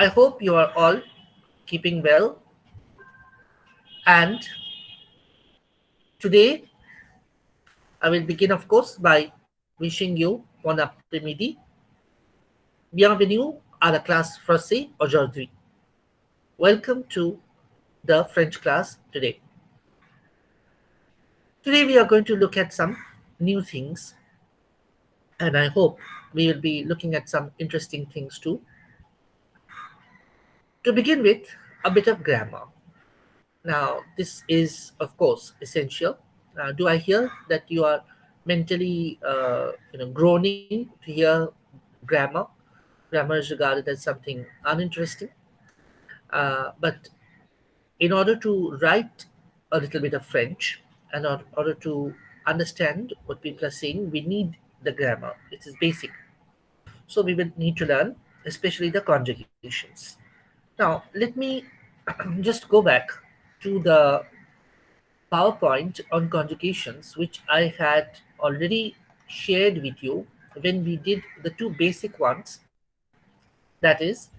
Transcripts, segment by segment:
I hope you are all keeping well. And today, I will begin, of course, by wishing you bon après-midi, bienvenue à la classe français aujourd'hui. Welcome to the French class today. Today, we are going to look at some new things, and I hope we will be looking at some interesting things too. To begin with, a bit of grammar. Now, this is, of course, essential. Do I hear that you are mentally, groaning to hear grammar? Grammar is regarded as something uninteresting. But in order to write a little bit of French and in order to understand what people are saying, we need the grammar. It is basic. So we will need to learn, especially the conjugations. Now, let me just go back to the PowerPoint on conjugations, which I had already shared with you when we did the two basic ones, that is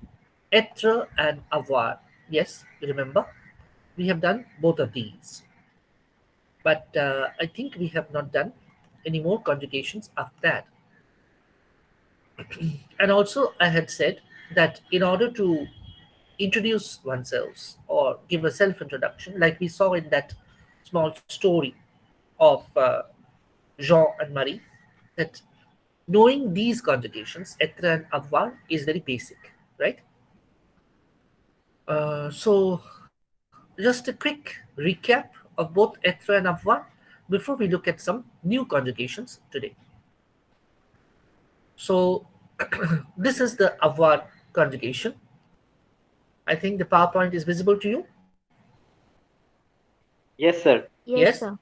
être and avoir. Yes, you remember? We have done both of these, but I think we have not done any more conjugations after that. And also, I had said that in order to introduce oneself or give a self introduction, like we saw in that small story of Jean and Marie, that knowing these conjugations, être and avoir, is very basic, right? So, just a quick recap of both être and avoir before we look at some new conjugations today. So, this is the avoir conjugation. I think the PowerPoint is visible to you. Yes, sir. Yes? Yes, sir.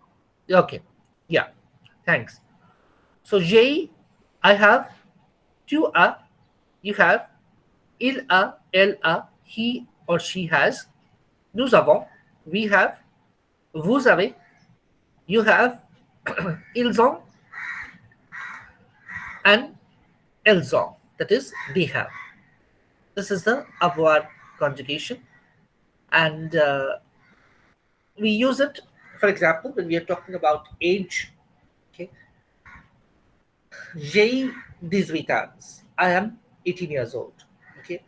Okay. Yeah. Thanks. So, j'ai, I have, tu as, you have, il a, elle a, he or she has, nous avons, we have, vous avez, you have, ils ont, and elles ont. That is, they have. This is the avoir conjugation, and we use it, for example, when we are talking about age. Okay, j'ai 18 ans. I am 18 years old. Okay,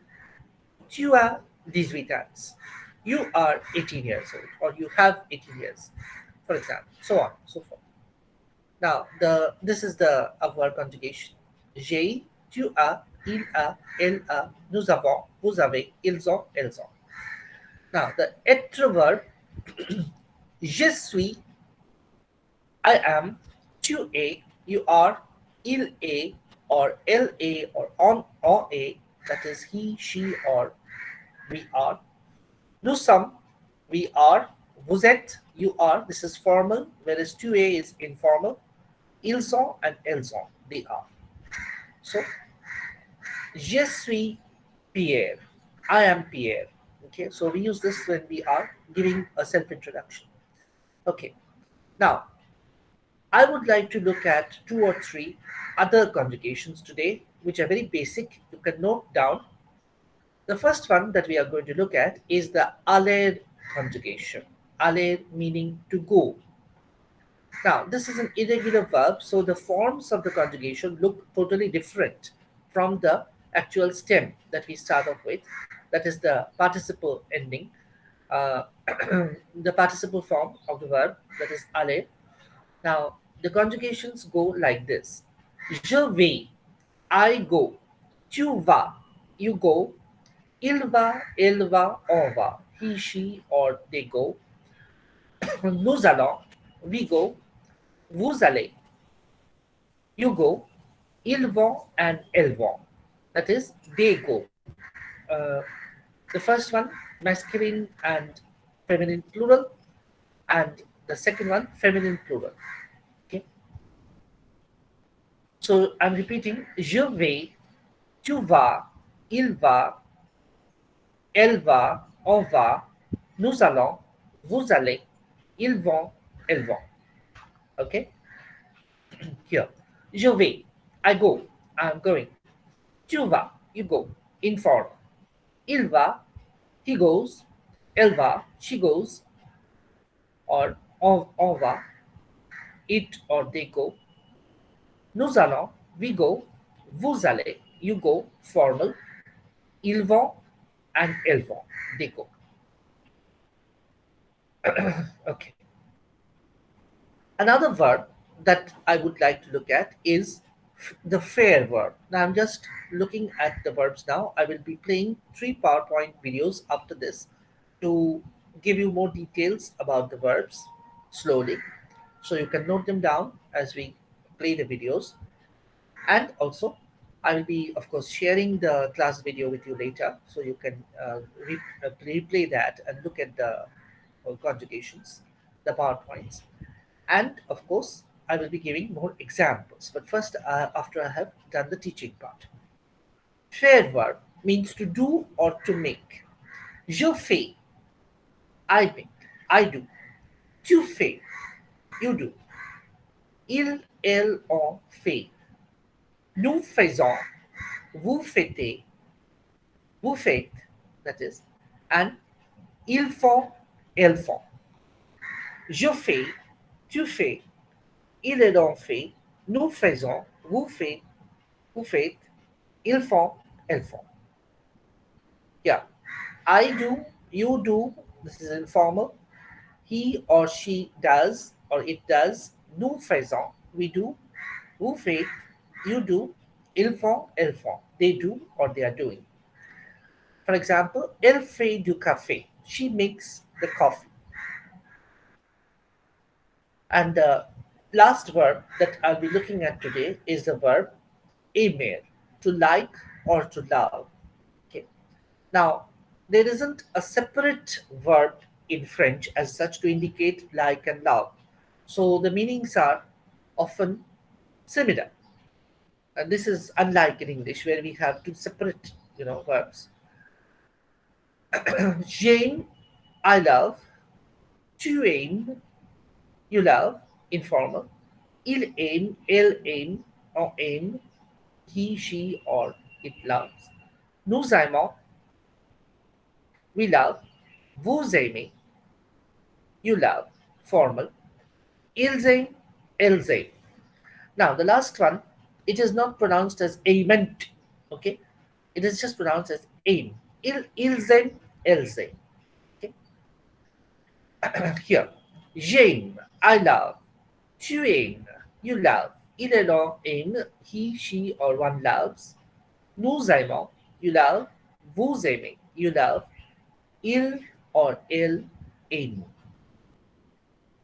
tu as 18 ans. You are 18 years old, or you have 18 years, for example, so on, so forth. Now, this is the avoir conjugation. J'ai, tu as, il a, elle a, nous avons, vous avez, ils ont, elles ont. Now, the être verb, je suis, I am, tu es, you are, il est, or elle est, or on est, that is he, she, or we are. Nous sommes, we are. Vous êtes, you are. This is formal, whereas tu es is informal. Ils ont and elles ont, they are. So, je suis Pierre. I am Pierre. Okay, so we use this when we are giving a self introduction. Okay, now I would like to look at two or three other conjugations today, which are very basic. You can note down. The first one that we are going to look at is the aller conjugation. Aller meaning to go. Now, this is an irregular verb, so the forms of the conjugation look totally different from the actual stem that we start off with. That is the participle ending, uh, the participle form of the verb, that is aller. Now, the conjugations go like this: je vais, I go; tu vas, you go; il va, elle va, on va; he, she, or they go; nous allons, we go; vous allez, you go; ils vont and elles vont. That is, they go. Uh, the first one, masculine and feminine plural, and the second one, feminine plural. Okay. So I'm repeating: je vais, tu vas, il va, elle va, on va, nous allons, vous allez, ils vont, elles vont. Okay. Here, je vais, I go, I'm going. Tu vas, you go, informal. Il va, he goes. Elle va, she goes. Or on va, it or they go. Nous allons, we go. Vous allez, you go. Formal. Ils vont and elles vont, they go. Okay. Another verb that I would like to look at is the fair verb. Now I'm just looking at the verbs now. I will be playing 3 PowerPoint videos after this to give you more details about the verbs slowly. So you can note them down as we play the videos. And also, I will be, of course, sharing the class video with you later so you can replay that and look at the conjugations, the PowerPoints. And of course, I will be giving more examples. But first, after I have done the teaching part. Faire verb means to do or to make. Je fais, I make, I do. Tu fais, you do. Il, elle, on fait. Nous faisons, vous fêtez, vous faites, that is, and ils font, elles font. Je fais, tu fais, il et l'on fait, nous faisons, vous faites, ils font, elles font. Yeah, I do, you do, this is informal. He or she does or it does. Nous faisons, we do. Vous faites, you do. Ils font, elles font, they do or they are doing. For example, elle fait du café. She makes the coffee. And the last verb that I'll be looking at today is the verb aimer, to like or to love. Okay. Now, there isn't a separate verb in French as such to indicate like and love. So the meanings are often similar. And this is unlike in English where we have two separate, verbs. J'aime, I love. Tu aimes, you love, informal. Il aime, elle aime, on aime, he, she, or it loves. Nous aimons, we love. Vous aimez, you love, formal. Ils aiment, elles aiment. Now, the last one, it is not pronounced as aiment, okay? It is just pronounced as aim. Ils aiment, elles aiment. Okay? Here, j'aime, I love. Tu aimes, you love. Il et l'on aime, he, she, or one loves. Nous aimons, you love. Vous aimez, you love. Il or elle aime.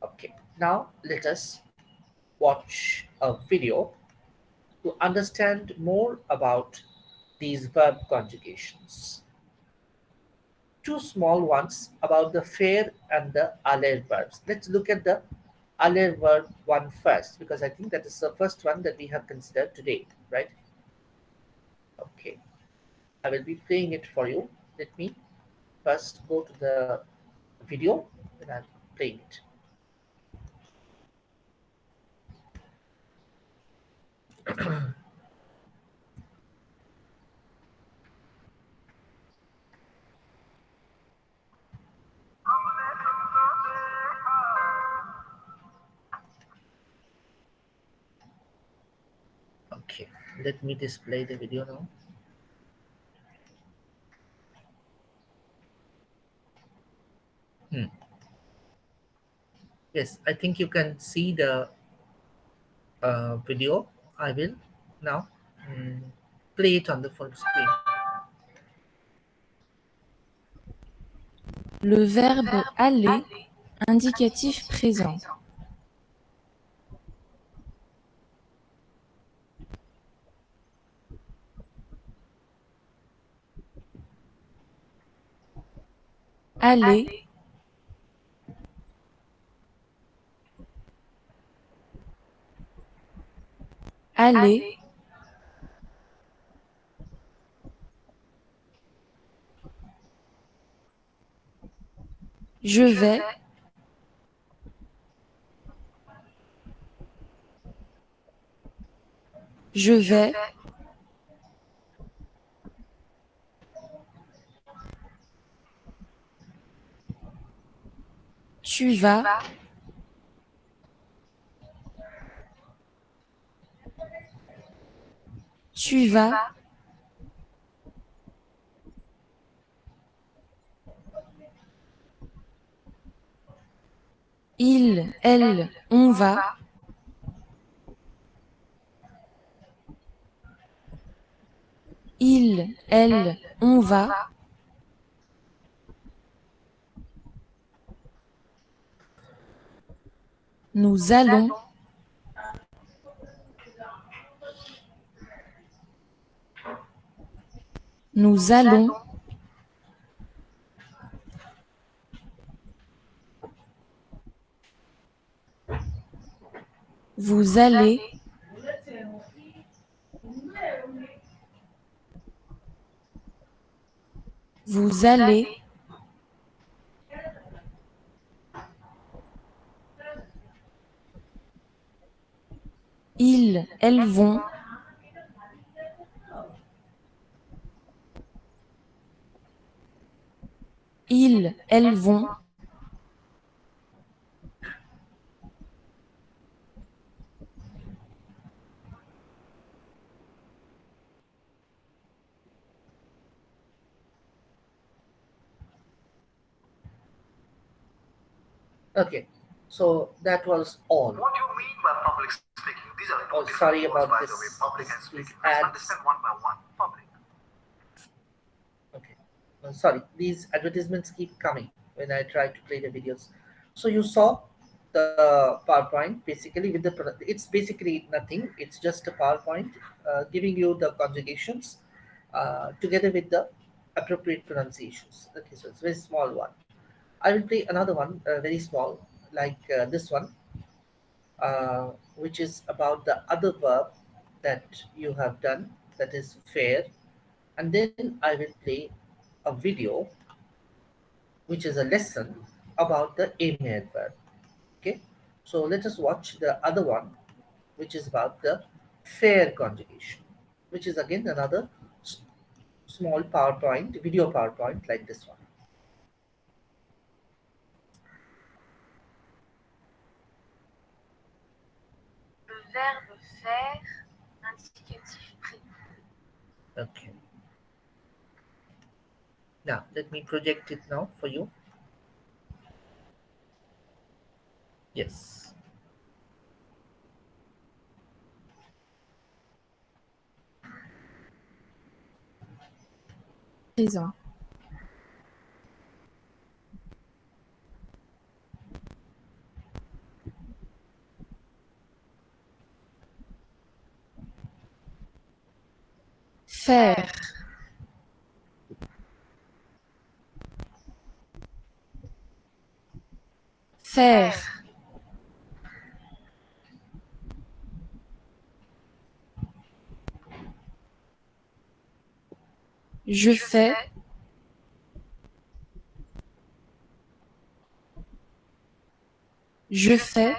Okay, now let us watch a video to understand more about these verb conjugations. Two small ones about the faire and the aller verbs. Let's look at the aller verb one first because I think that is the first one that we have considered today, right? Okay, I will be playing it for you. Let me first go to the video and I'm playing it. Okay, let me display the video now. Yes, I think you can see the video. I will now play it on the full screen. Le verbe aller, indicatif présent. Aller, aller, je vais, je vais, Tu vas. Tu vas. Il, elle, on va. Il, elle, on va. Nous allons. Nous allons. Vous allez. Vous allez. Ils, elles vont. Ils, elles vont. Okay, so that was all. What do you mean by public speaking? These are Oh, two sorry different words, about by this. the way. Public and These speaking. Let's ads. understand one by one. Public. Okay, sorry, these advertisements keep coming when I try to play the videos. So you saw the PowerPoint basically with the it's basically nothing. It's just a PowerPoint giving you the conjugations together with the appropriate pronunciations. Okay, so it's a very small one. I will play another one, very small, like this one, which is about the other verb that you have done, that is fair. And then I will play a video, which is a lesson about the amer verb. Okay, so let us watch the other one, which is about the fair conjugation, which is again another small PowerPoint, video PowerPoint like this one. Le verbe faire, indicatif précis. Okay. Now let me project it now for you. Yes. Présent. Faire. Faire. Je fais. Je fais.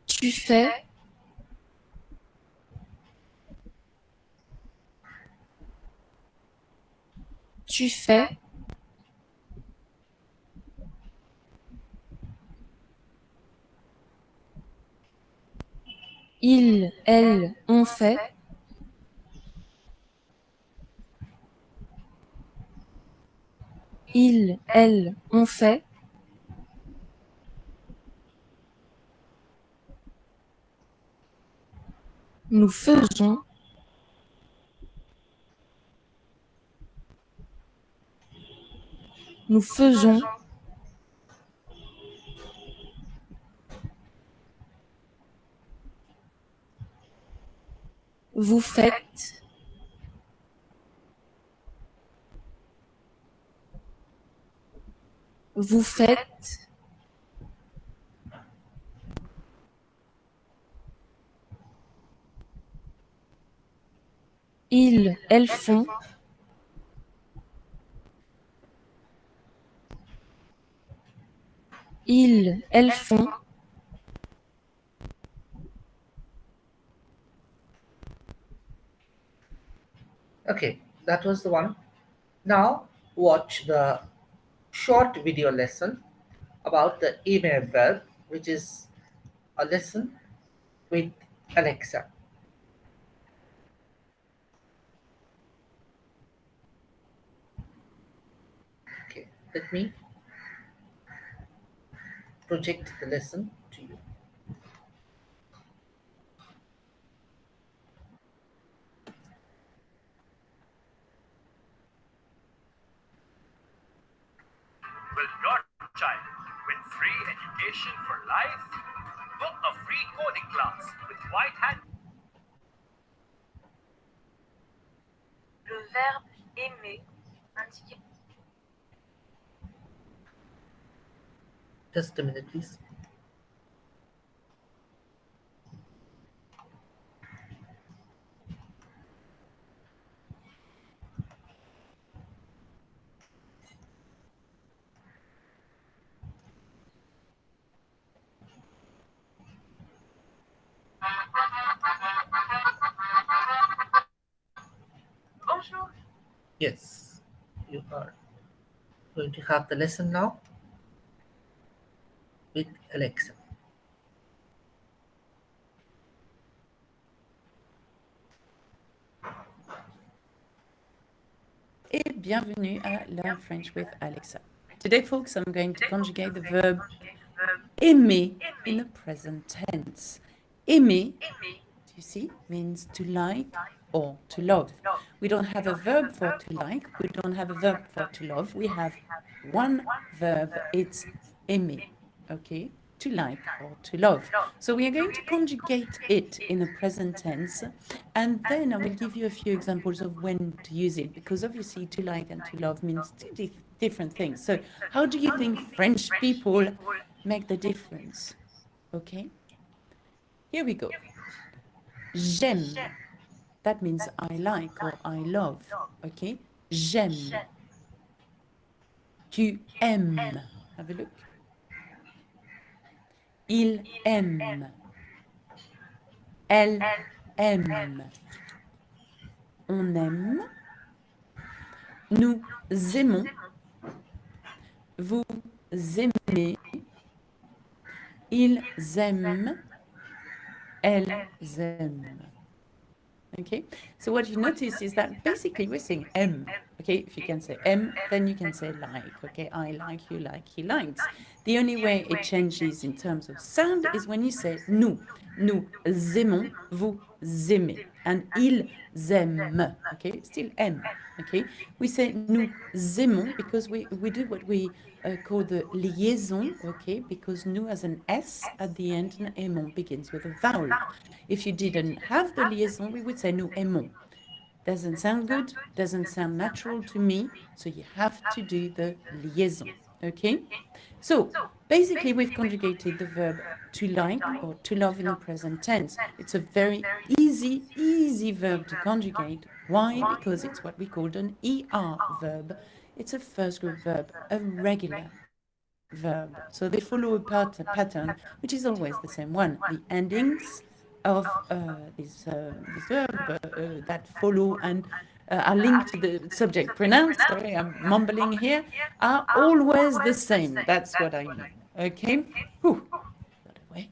Tu fais. Tu fais. Il, elle, on fait. Il, elle, on fait. Nous faisons. Nous faisons. Vous faites. Vous faites. Ils, elles font. Ils, elles font. Okay, that was the one. Now watch the short video lesson about the aimer verb, which is a lesson with Alexa. Okay, let me project the lesson to you. Will your child win free education for life? Book a free coding class with White Hat. Le verbe aimer indique Just a minute, please. bonjour. Yes, you are going to have the lesson now with Alexa. Et bienvenue à Learn French with Alexa. Today, folks, I'm going to conjugate the verb aimer in the present tense. Aimer, do you see, means to like or to love. We don't have a verb for to like, we don't have a verb for to love. We have one verb, it's aimer, okay? To like or to love. So we are going to conjugate it in the present tense, and then I will give you a few examples of when to use it, because obviously to like and to love means two different things. So how do you think French people make the difference? Okay, here we go. J'aime, that means I like or I love. Okay, j'aime. Tu aimes. Have a look. Il aime. Elle aime. On aime. Nous aimons. Vous aimez. Ils aiment. Elles aiment. Okay, so what you notice is that basically we're saying aime. Okay, if you can say aime, then you can say like. Okay, I like, you like, he likes. The only way it changes in terms of sound is when you say nous. Nous aimons, vous aimez. And ils aiment. Okay, still aime. Okay, we say nous aimons because we do what we call the liaison. Okay, because nous has an S at the end and aimons begins with a vowel. If you didn't have the liaison, we would say nous aimons. Doesn't sound good, doesn't sound natural to me, so you have to do the liaison, okay? So basically we've conjugated the verb to like or to love in the present tense. It's a very easy verb to conjugate. Why? Because it's what we call an ER verb. It's a first group verb, a regular verb. So they follow a pattern, which is always the same one. The endings of this verb that follow and are linked to the subject pronouns, sorry, I'm mumbling here, are always the same. That's what I mean. Okay? Whew. Got away.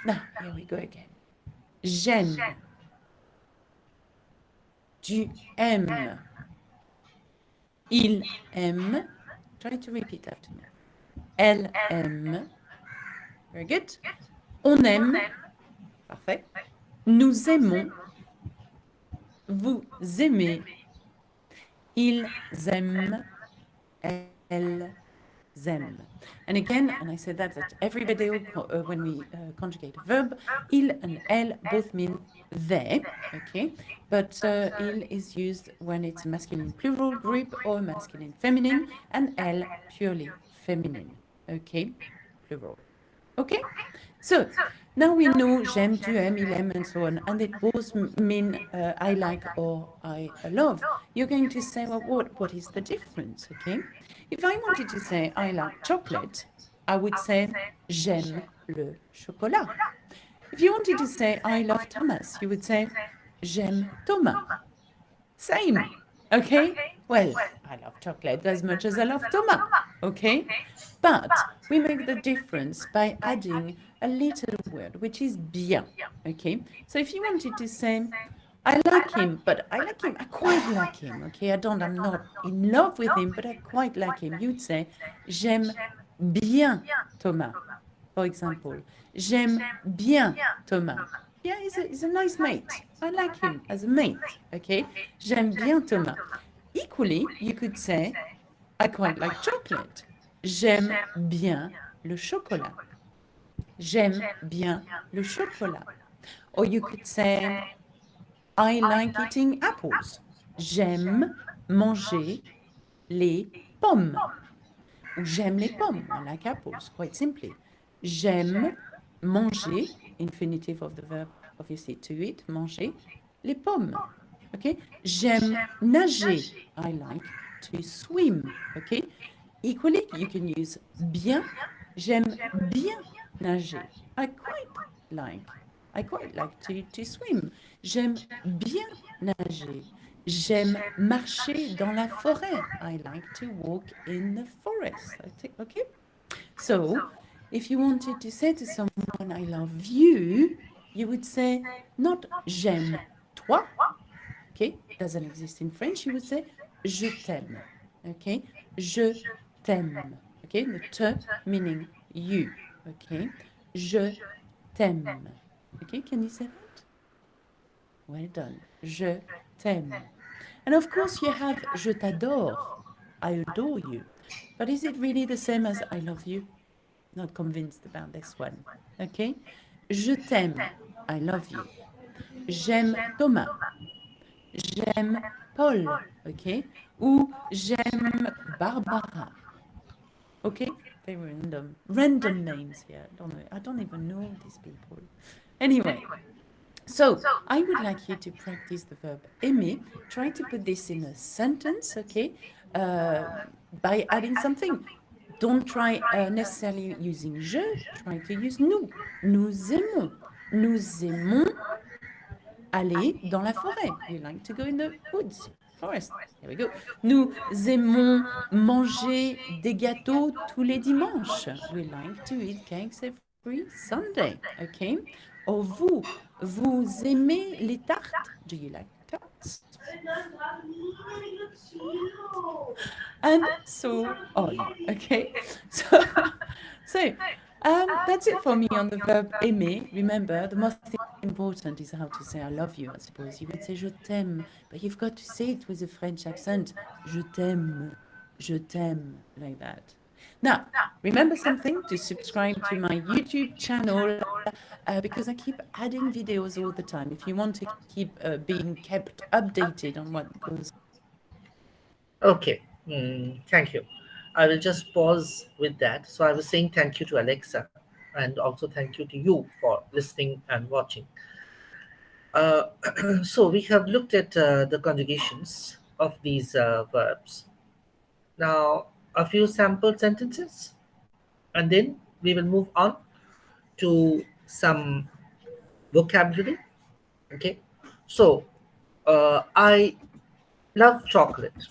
Now, here we go again. J'aime. Tu aimes. Il aime. Try to repeat after me. Elle aime. Very good. On aime. Parfait. Nous aimons. Vous aimez. Ils aiment. Elles aiment. And again, and I said that at every video when we conjugate a verb, il and elle both mean they, okay? But il is used when it's a masculine plural group or masculine feminine, and elle purely feminine, okay? Plural. Okay? So now we know j'aime, tu aimes, il aime, and so on, and they both mean I like or I love. You're going to say, well, what is the difference? Okay? If I wanted to say I like chocolate, I would say j'aime le chocolat. If you wanted to say I love Thomas, you would say j'aime Thomas. Same. Okay? Well, I love chocolate as much as I love Thomas. Okay? But we make the difference by adding a little word, which is bien. Okay? So if you wanted to say, I like him, but I like him, I quite like him. Okay? I'm not in love with him, but I quite like him. You'd say, j'aime bien Thomas, for example. J'aime bien Thomas. Yeah, he's a nice mate. I like him as a mate. Okay? J'aime bien Thomas. Equally, you could say, I quite like chocolate. J'aime bien le chocolat. J'aime bien le chocolat. Or you could say, I like eating apples. J'aime manger les pommes. Ou j'aime les pommes. I like apples, quite simply. J'aime manger, infinitive of the verb, obviously to eat, manger, les pommes. Okay? J'aime nager. I like to swim. Okay? Equally, you can use bien. J'aime bien nager. I quite like to swim. J'aime bien nager. J'aime marcher dans la forêt. I like to walk in the forest. Okay? So, if you wanted to say to someone, I love you, you would say not j'aime toi. Okay? It doesn't exist in French. You would say je t'aime. Okay? Je t'aime. Okay? The te meaning you. Okay? Je t'aime. Okay? Can you say that? Well done. Je t'aime. And of course, you have je t'adore. I adore you. But is it really the same as I love you? Not convinced about this one. Okay? Je t'aime. I love you. J'aime Thomas. J'aime Paul. Okay? Ou j'aime Barbara. Okay? Very random. Random names here. I don't even know these people. Anyway. So, I would like you to practice the verb aimer. Try to put this in a sentence, okay? By adding something. Don't try necessarily using je, try to use nous. Nous aimons. Nous aimons aller dans la forêt. We like to go in the woods, forest. Here we go. Nous aimons manger des gâteaux tous les dimanches. We like to eat cakes every Sunday, okay? Or vous aimez les tartes? Do you like tarts? And so on, okay? So that's it for me on the verb aimer. Remember, the most important is how to say I love you, I suppose. You would say je t'aime, but you've got to say it with a French accent. Je t'aime, like that. Now, remember something, to subscribe to my YouTube channel because I keep adding videos all the time. If you want to keep being kept updated on what goes. Okay, thank you. I will just pause with that. So I was saying thank you to Alexa, and also thank you to you for listening and watching. So we have looked at the conjugations of these verbs. Now, a few sample sentences, and then we will move on to some vocabulary. Okay, so I love chocolate.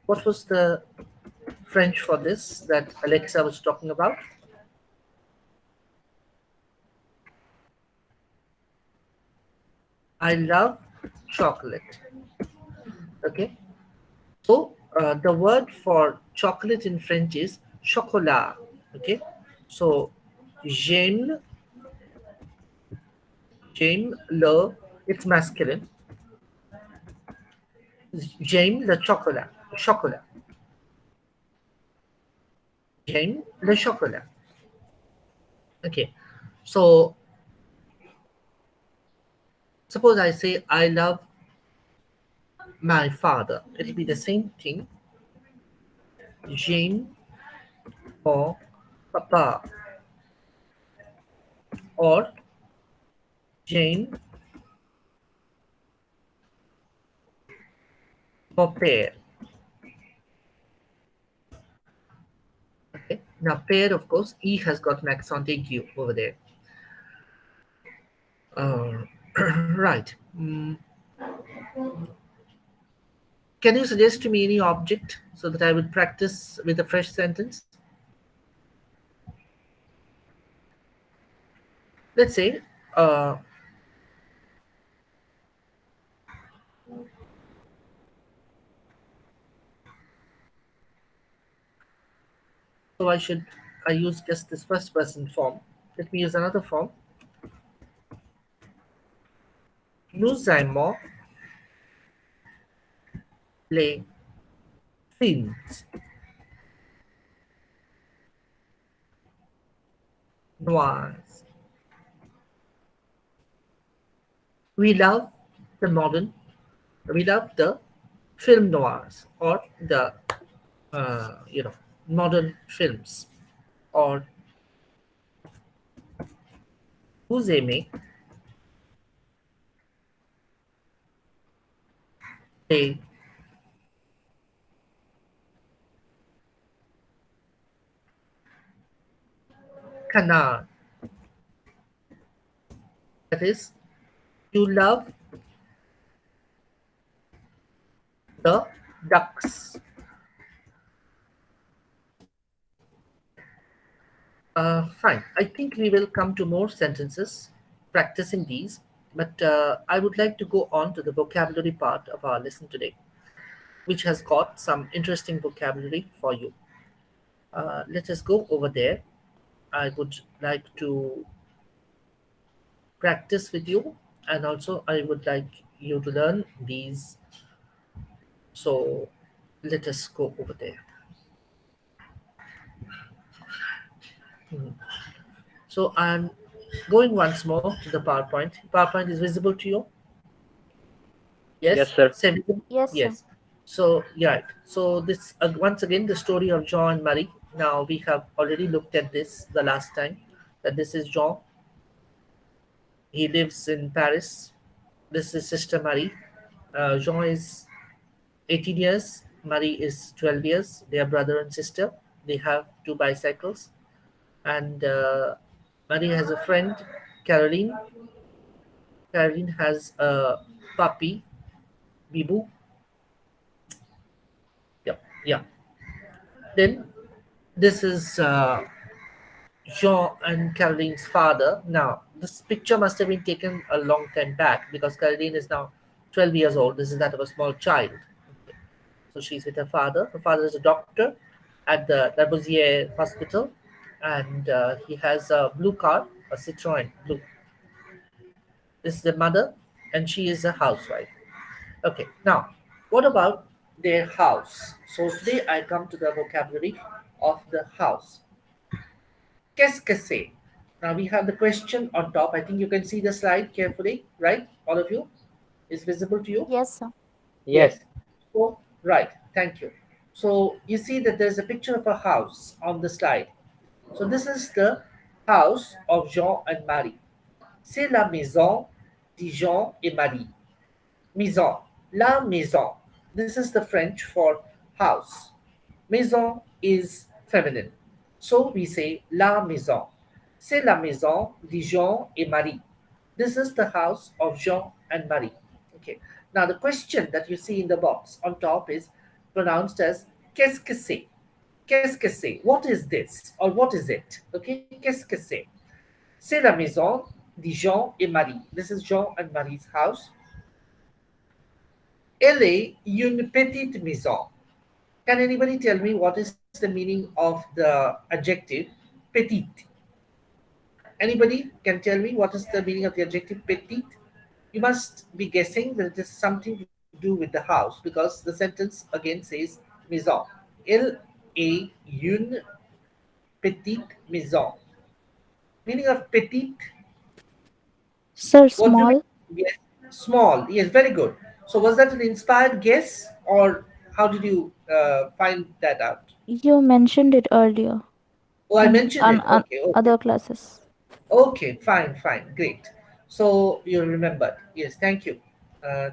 What was the French for this that Alexa was talking about? I love chocolate. Okay, so the word for chocolate in French is chocolat. Okay, so j'aime le, it's masculine. J'aime le chocolat. Chocolat. J'aime le chocolat. Okay, so suppose I say I love my father. It'll be the same thing. J'aime mon papa. Or j'aime mon père. Okay. Now père, of course, E has got an accent aigu over there. Right. Can you suggest to me any object so that I would practice with a fresh sentence? Let's say, uh, so I use just this first person form. Let me use another form. Nous aimons les films noirs. We love the modern, we love the film noirs or the you know, modern films. Or vous aimez les canards. That is, you love the ducks. Fine. I think we will come to more sentences practicing these, but I would like to go on to the vocabulary part of our lesson today, which has got some interesting vocabulary for you. Let us go over there. I would like to practice with you, and also I would like you to learn these. So let us go over there. So I'm going once more to the PowerPoint. PowerPoint is visible to you? Yes, Yes, sir. same. Yes, sir. Yes. So yeah. So this once again the story of Jean and Marie. Now we have already looked at this the last time. That this is Jean. He lives in Paris. This is Sister Marie. Jean is 18 years. Marie is 12 years. They are brother and sister. They have two bicycles, and Marie has a friend, Caroline. Caroline has a puppy, Bibu. Yeah, yeah. Then this is Jean and Caroline's father. Now, this picture must have been taken a long time back because Caroline is now 12 years old. This is that of a small child. So she's with her father. Her father is a doctor at the Lavoisier Hospital, and he has a blue car, a Citroen blue. This is the mother, and she is a housewife. Okay, now, what about their house? So today I come to the vocabulary of the house. Qu'est-ce que c'est? Now we have the question on top. I think you can see the slide carefully, right? All of you? Is visible to you? Yes, sir. Yes. So, right. Thank you. So you see that there's a picture of a house on the slide. So this is the house of Jean and Marie. C'est la maison de Jean et Marie. Maison. La maison. This is the French for house. Maison is feminine. So we say la maison. C'est la maison de Jean et Marie. This is the house of Jean and Marie. Okay. Now the question that you see in the box on top is pronounced as qu'est-ce que c'est? Qu'est-ce que c'est? What is this? Or what is it? Okay. Qu'est-ce que c'est? C'est la maison de Jean et Marie. This is Jean and Marie's house. Elle est une petite maison. Can anybody tell me what is the meaning of the adjective petite? Anybody can tell me what is the meaning of the adjective petite? You must be guessing that it is something to do with the house because the sentence again says maison. Elle est une petite maison. Meaning of petite? Sir, What do small. we, yes, small. Yes, very good. So was that an inspired guess or how did you find that out? You mentioned it earlier Oh, I in mentioned it. Okay, okay. other classes. Okay, fine, fine, great. So you remembered. Yes, thank you.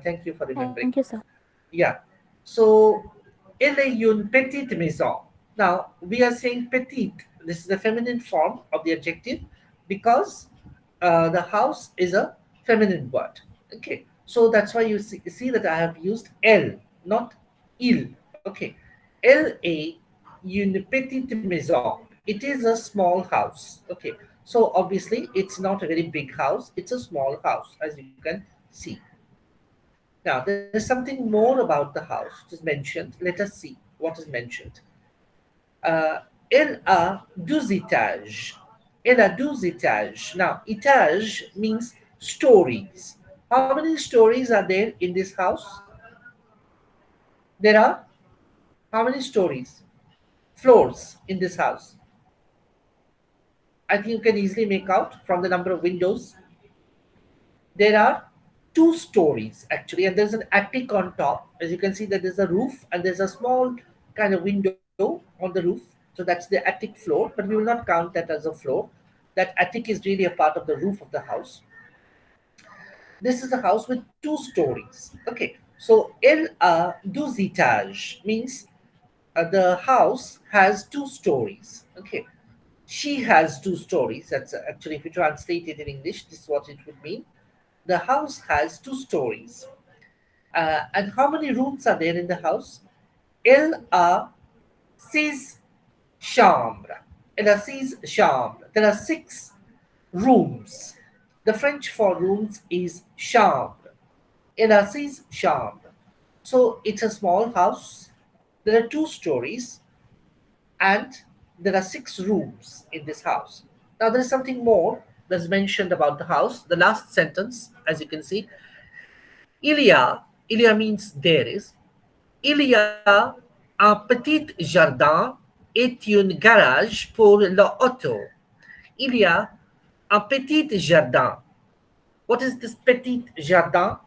Thank you for remembering. Thank you, sir. Yeah. So, elle est une petite maison. Now, we are saying petite. This is the feminine form of the adjective because the house is a feminine word. Okay. So that's why you see that I have used elle, not Il. Okay. Elle est une petite maison. It is a small house. Okay. So obviously it's not a very big house. It's a small house, as you can see. Now there's something more about the house which is mentioned. Let us see what is mentioned. Elle a 12 étages. Elle a 12 étages. Now, étage means stories. How many stories are there in this house? There are how many stories? Floors in this house. I think you can easily make out from the number of windows. There are two stories actually, and there's an attic on top. As you can see, that there's a roof and there's a small kind of window on the roof. So that's the attic floor, but we will not count that as a floor. That attic is really a part of the roof of the house. This is a house with two stories. Okay, so elle a deux étages means the house has two stories. Okay, she has two stories. That's actually, if you translate it in English, this is what it would mean. The house has two stories. And how many rooms are there in the house? Elle a six chambres. Elle a six chambres. There are six rooms. The French for rooms is chambre. Elle a six chambres. So it's a small house. There are two stories and there are six rooms in this house. Now there is something more that's mentioned about the house. The last sentence, as you can see, il y a means there is. Il y a un petit jardin et un garage pour l'auto. Il y a un petit jardin. What is this petit jardin?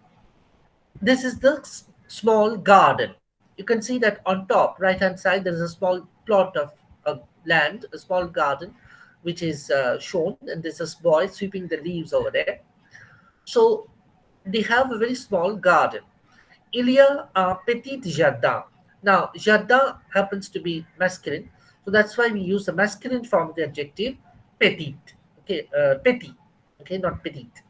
This is the small garden. You can see that on top, right hand side, there is a small plot of land, a small garden, which is shown, and there's a boy sweeping the leaves over there. So they have a very small garden. Il y a un petit jardin. Now, jardin happens to be masculine, so that's why we use the masculine form of the adjective petit. Okay, petit. Okay, not petite.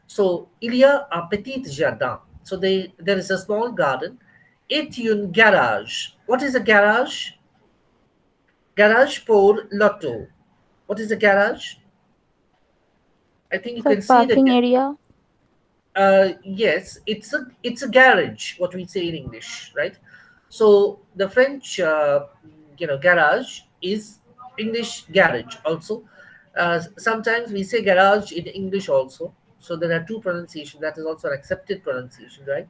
So, il y a un petit jardin. So, there is a small garden. Et un garage. What is a garage? Garage pour l'auto. What is a garage? I think you Sir, can see the parking area. yes, it's a garage. What we say in English, right? So the French, garage is English garage also. Sometimes we say garage in English also. So there are two pronunciations. That is also an accepted pronunciation, right?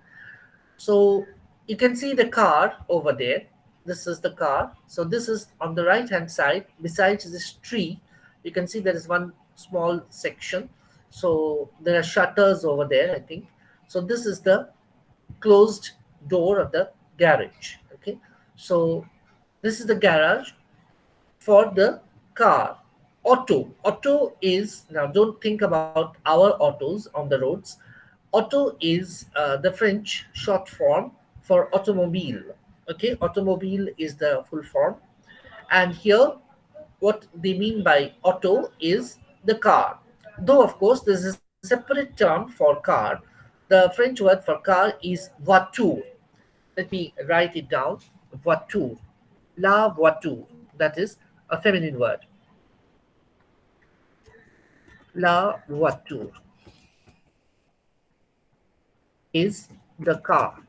So you can see the car over there. This is the car. So this is on the right hand side. Besides this tree, you can see there is one small section. So there are shutters over there, I think. So this is the closed door of the garage. Okay. So this is the garage for the car. Auto is, now don't think about our autos on the roads. Auto is the French short form for automobile. Okay, automobile is the full form. And here, what they mean by auto is the car. Though, of course, there's a separate term for car. The French word for car is voiture. Let me write it down. Voiture. La voiture. That is a feminine word. La voiture is the car.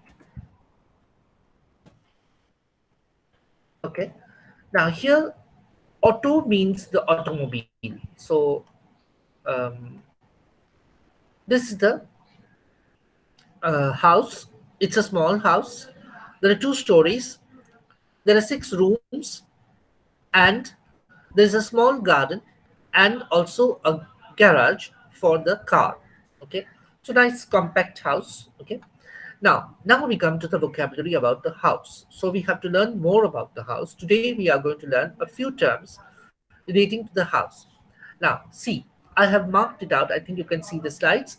Okay. Now here, auto means the automobile. So um, this is the house. It's a small house. There are two stories. There are six rooms, and there's a small garden, and also a garage for the car. Okay, so nice compact house. Okay, now we come to the vocabulary about the house. So we have to learn more about the house. Today we are going to learn a few terms relating to the house. Now, see, I have marked it out. I think you can see the slides.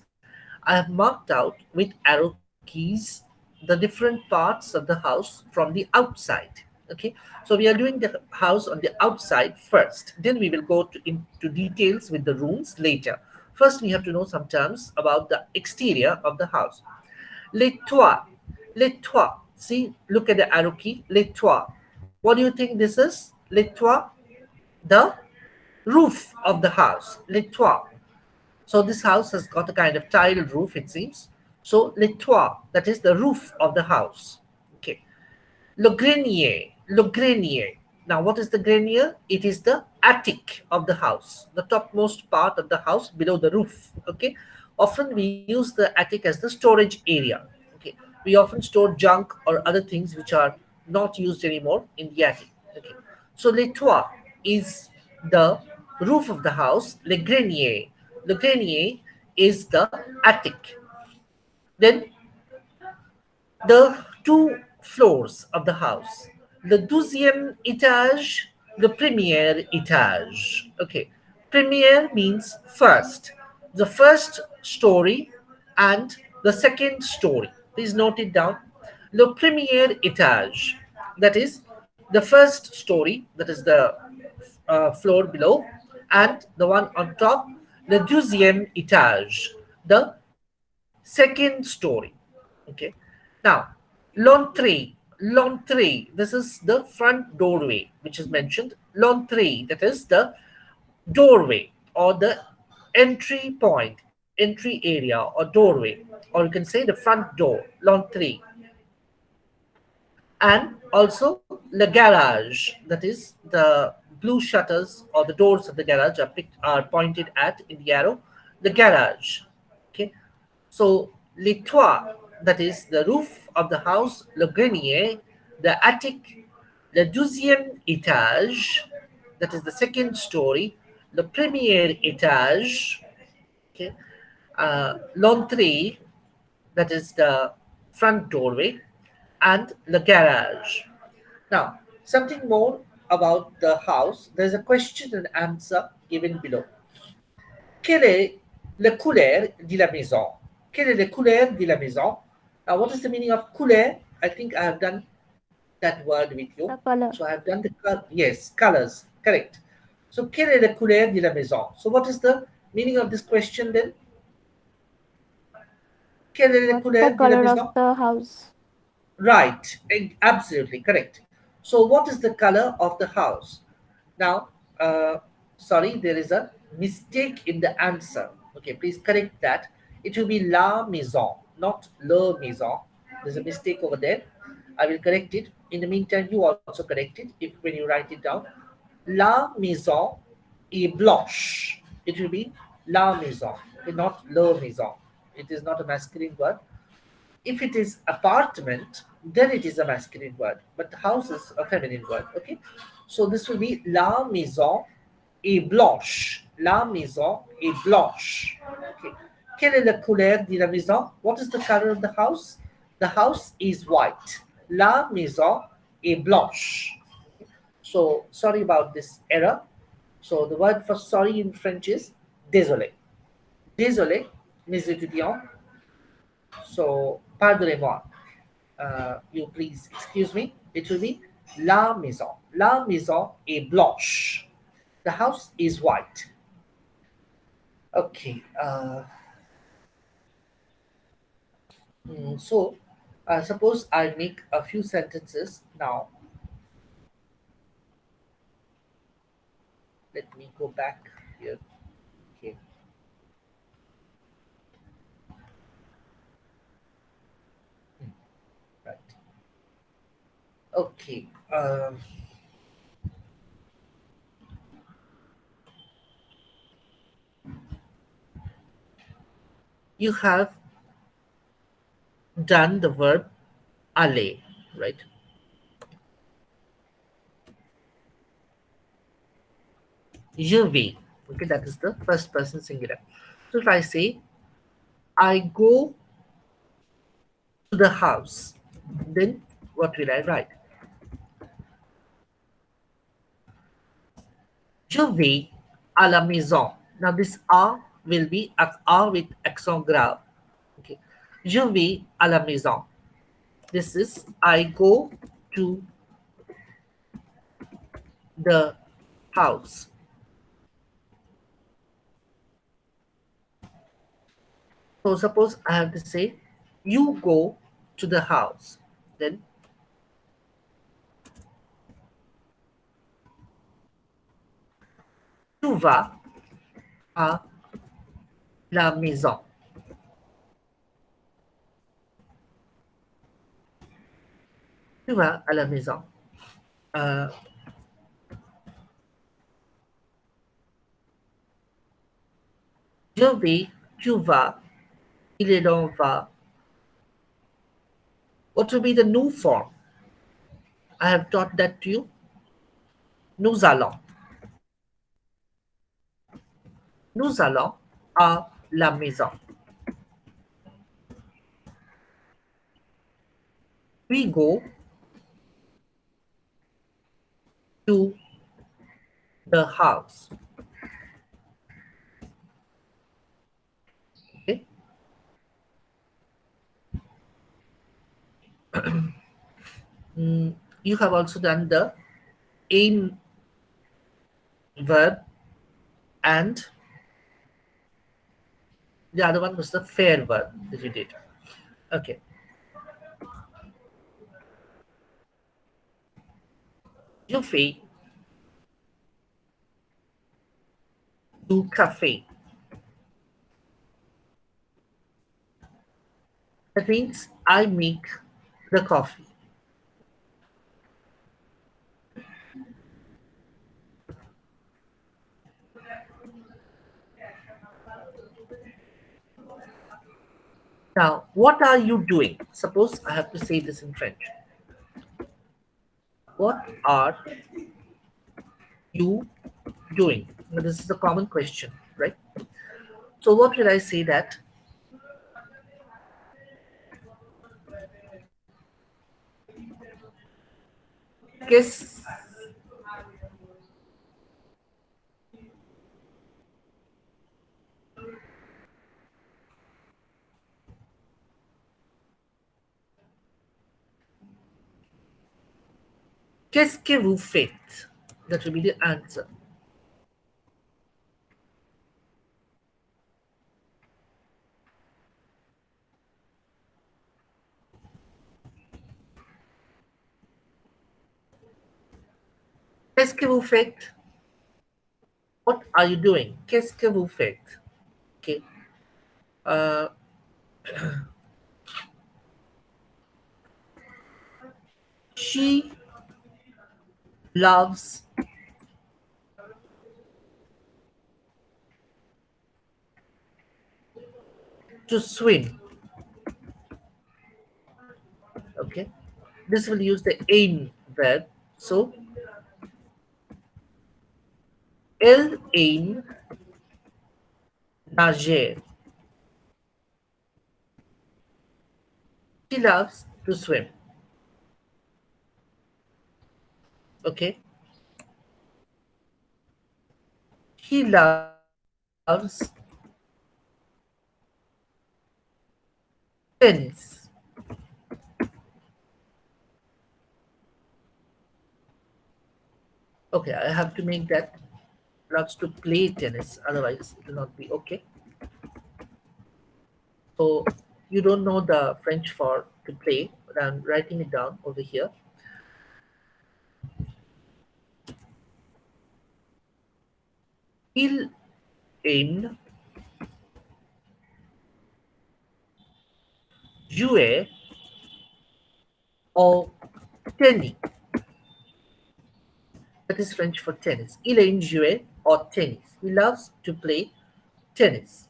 I have marked out with arrow keys the different parts of the house from the outside. Okay, so we are doing the house on the outside first. Then we will go into details with the rooms later. First, we have to know some terms about the exterior of the house. Les toits. Les toits. See, look at the arrow key. Le toit. What do you think this is? Le toit, the roof of the house. Le toit. So this house has got a kind of tiled roof, it seems. So le toit, that is the roof of the house. Okay. Le grenier. Le grenier. Now, what is the grenier? It is the attic of the house, the topmost part of the house below the roof. Okay. Often we use the attic as the storage area. Okay. We often store junk or other things which are not used anymore in the attic. Okay. So le toit is the roof of the house. Le grenier is the attic. Then the two floors of the house. Le deuxième étage, le premier étage. Okay. Premier means first. The first story and the second story. Please note it down. Le premier étage. That is the first story, that is the floor below, and the one on top, le deuxième étage, the second story. Okay. Now, l'entrée, l'entrée, this is the front doorway which is mentioned. L'entrée, that is the doorway or the entry point, entry area or doorway, or you can say the front door, l'entrée. And also the garage, that is the blue shutters or the doors of the garage are pointed at in the arrow, the garage. Okay. So le toit, that is the roof of the house, le grenier, the attic, le deuxième étage, that is the second story, le premier étage. Okay. L'entrée, that is the front doorway, and the garage. Now, something more about the house. There's a question and answer given below. Quelle est la couleur de la maison? Quelle est la couleur de la maison? Now, what is the meaning of couleur? I think I have done that word with you. The color. So I have done the yes, colors. Correct. So, quelle est la couleur de la maison? So, what is the meaning of this question then? Quelle est la What's couleur the de la color maison? of the house? Right, absolutely correct. So, what is the color of the house? Now, sorry, there is a mistake in the answer. Okay, please correct that. It will be la maison, not le maison. There's a mistake over there. I will correct it. In the meantime, you also correct it if when you write it down. La maison est blanche. It will be la maison, not le maison. It is not a masculine word. If it is apartment, then it is a masculine word, but house is a feminine word. Okay, so this will be la maison est blanche. La maison est blanche. Okay. Quelle est la couleur de la maison? What is the color of the house? The house is white. La maison est blanche. So sorry about this error. So the word for sorry in French is désolé. Désolé, mes étudiants. So, pardonnez-moi. You please excuse me. It will be la maison. La maison est blanche. The house is white. Okay. So, suppose I make a few sentences now. Let me go back here. Okay. Right. Okay. You have done the verb aller, right? Je vais. Okay, that is the first person singular. So if I say, I go to the house, then what will I write? Je vais à la maison. Now this A will be A with accent grave. Okay. Je vais à la maison. This is I go to the house. So suppose I have to say, you go to the house. Then Tu vas à la maison. Tu vas à la maison. Euh, je vais, tu vas, il est l'on va. What will be the new form? I have taught that to you. Nous allons. Nous allons à la maison. We go to the house. Okay. You have also done the aim verb, and the other one was the fair verb that you did. Okay. Je fais du café. That means I make the coffee. Now, what are you doing? Suppose I have to say this in French. What are you doing? Now, this is a common question, right? So, what will I say that? Qu'est-ce qu'est-ce que vous faites? That will be the answer. Qu'est-ce que vous faites? What are you doing? Qu'est-ce que vous faites? Okay. Uh, she loves to swim. Okay. This will use the aim verb. So, elle aime nager. She loves to swim. Okay. He loves tennis. Okay, I have to make that loves to play tennis, otherwise it will not be okay. So you don't know the French for to play, but I'm writing it down over here. Il aime jouer au tennis. That is French for tennis. Il aime jouer au tennis. He loves to play tennis.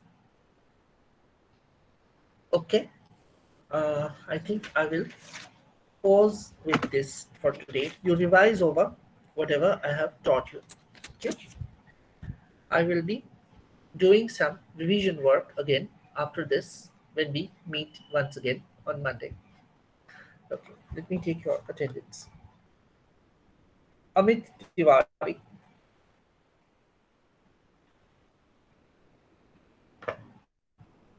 Okay. I think I will pause with this for today. You revise over whatever I have taught you. Okay. I will be doing some revision work again after this when we meet once again on Monday. Okay, let me take your attendance. Amit Tiwari,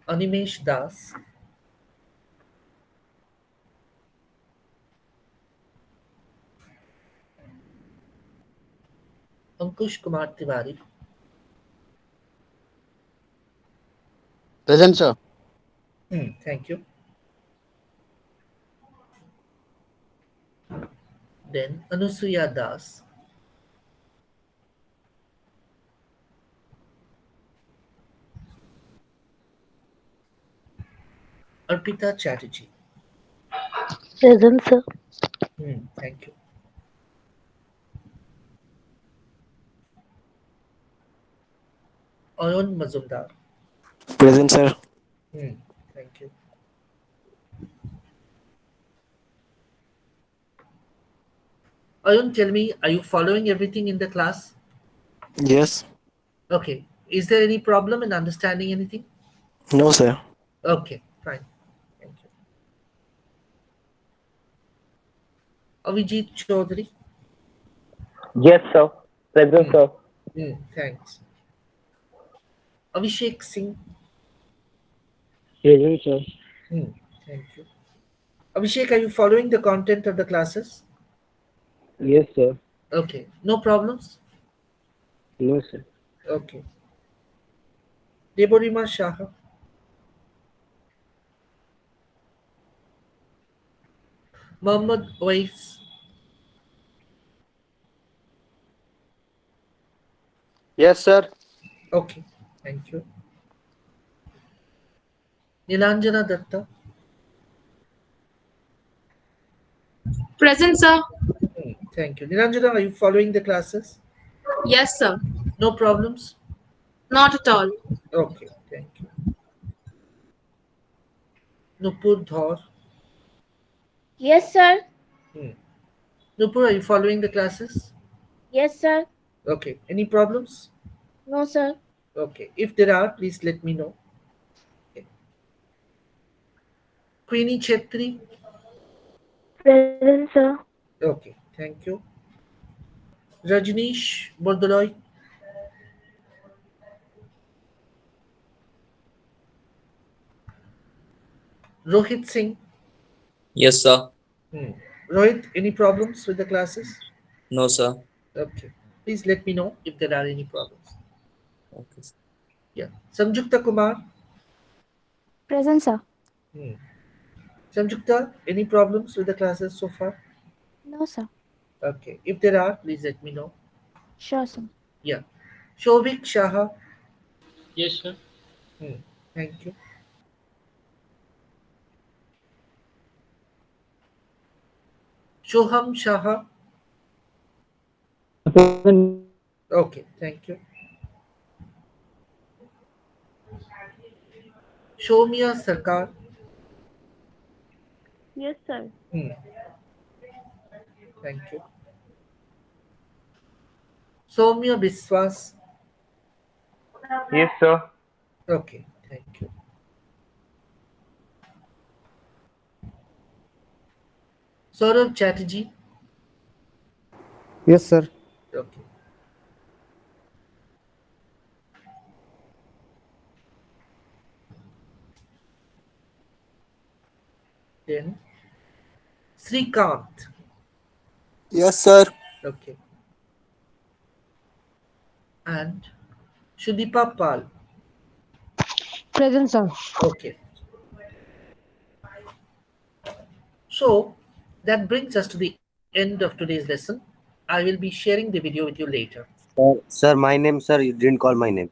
Animesh Das, Ankush Kumar Tiwari, Present, sir. Thank you. Then Anusuya Das, Arpita Chatterjee. Present, sir. Thank you. Ayon Mazumdar. Present, sir. Thank you. Ayon, tell me, are you following everything in the class? Yes. Okay. Is there any problem in understanding anything? No, sir. Okay, fine. Thank you. Avijit Chaudhary. Yes, sir. Present, sir. Thanks. Abhishek Singh. Present, sir. Thank you. Abhishek, are you following the content of the classes? Yes, sir. Okay. No problems? No, sir. Okay. Deborima Shaha. Mohammed Wais. Yes, sir. Okay. Thank you. Nilanjana Datta. Present, sir. Thank you. Nilanjana, are you following the classes? Yes, sir. No problems? Not at all. Okay. Thank you. Nupur Dhar. Yes, sir. Nupur, are you following the classes? Yes, sir. Okay. Any problems? No, sir. Okay. If there are, please let me know. Okay. Queenie Chetri. Present, sir. Okay. Thank you. Rajneesh Bordoloi. Rohit Singh. Yes, sir. Rohit, any problems with the classes? No, sir. Okay. Please let me know if there are any problems. Okay. Yeah. Samjukta Kumar. Present, sir. Samjukta, any problems with the classes so far? No, sir. Okay. If there are, please let me know. Sure, sir. Yeah. Shovik Shaha. Yes, sir. Thank you. Shoham Shaha. Present. Okay. Thank you. Shomia Sarkar. Yes, sir. Thank you. Soumya Biswas. Yes, sir. Okay. Thank you. Saurav Chatterjee. Yes, sir. Okay. Then Srikant. Yes, sir. Okay. And Shudipa Pal. Present, sir. Okay. So that brings us to the end of today's lesson. I will be sharing the video with you later. Sir, my name, sir. You didn't call my name.